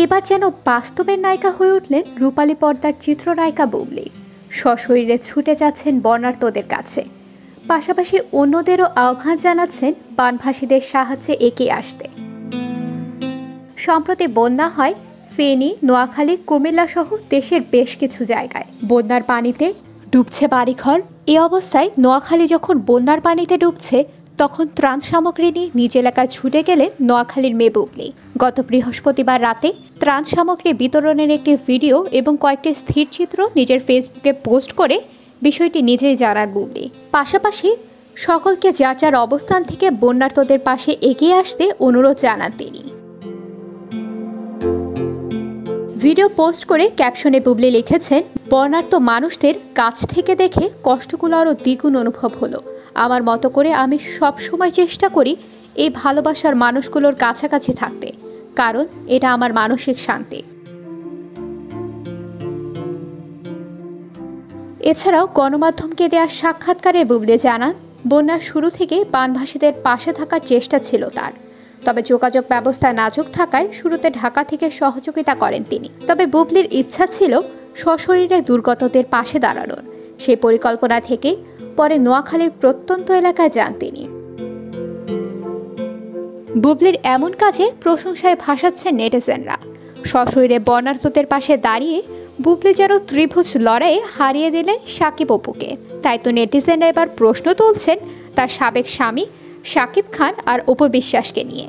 এবার যেন বাস্তবের নায়িকা হয়ে উঠলেন রূপালী পর্দার চিত্রনায়িকা বুবলী। সশরীরে ছুটে যাচ্ছেন বন্যার্তদের কাছে, পাশাপাশি অন্যদেরও আহ্বান জানাচ্ছেন বানভাসীদের সাহায্যে এগিয়ে আসতে। সম্প্রতি বন্যা হয় ফেনী, নোয়াখালী, কুমিল্লা সহ দেশের বেশ কিছু জায়গায়। বন্যার পানিতে ডুবছে বাড়িঘর। এ অবস্থায় নোয়াখালী যখন বন্যার পানিতে ডুবছে, তখন ত্রাণ সামগ্রী নিয়ে নিজ এলাকায় ছুটে গেলেন নোয়াখালীর মেয়ে বুবলী। গত বৃহস্পতিবার রাতে ত্রাণ সামগ্রী বিতরণের একটি ভিডিও এবং কয়েকটি স্থিরচিত্র নিজের ফেসবুকে পোস্ট করে বিষয়টি নিজেই জানান বুবলী। পাশাপাশি সকলকে যার যার অবস্থান থেকে বন্যার্তদের পাশে এগিয়ে আসতে অনুরোধ জানান তিনি। ভিডিও পোস্ট করে ক্যাপশনে বুবলী লিখেছেন, বন্যার্ত মানুষদের কাছ থেকে দেখে কষ্টগুলো আরও দ্বিগুণ অনুভব হলো। আমার মতো করে আমি সব সময় চেষ্টা করি এই ভালোবাসার মানুষগুলোর কাছাকাছি থাকতে, কারণ এটা আমার মানসিক শান্তি। এছাড়াও গণমাধ্যমকে দেওয়া সাক্ষাৎকারে বুবলী জানান, বন্যার শুরু থেকে বানভাসীদের পাশে থাকার চেষ্টা ছিল তার। তবে যোগাযোগ ব্যবস্থা নাজুক থাকায় শুরুতে ঢাকা থেকে সহযোগিতা করেন তিনি। তবে বুবলীর ইচ্ছা ছিল সশরীরে দুর্গতদের পাশে দাঁড়ানোর। সেই পরিকল্পনা থেকে পরে নোয়াখালীর প্রত্যন্ত এলাকায় যান তিনি। বুবলীর এমন কাজে প্রশংসায় ভাসাচ্ছেন নেটিজেনরা। সশরীরে বন্যার্তদের পাশে দাঁড়িয়ে বুবলী যেন ত্রিভুজ লড়াইয়ে হারিয়ে দিলেন সাকিব অপুকে। তাই তো নেটিজেনরা এবার প্রশ্ন তুলছেন তার সাবেক স্বামী শাকিব খান আর অপু বিশ্বাসকে নিয়ে।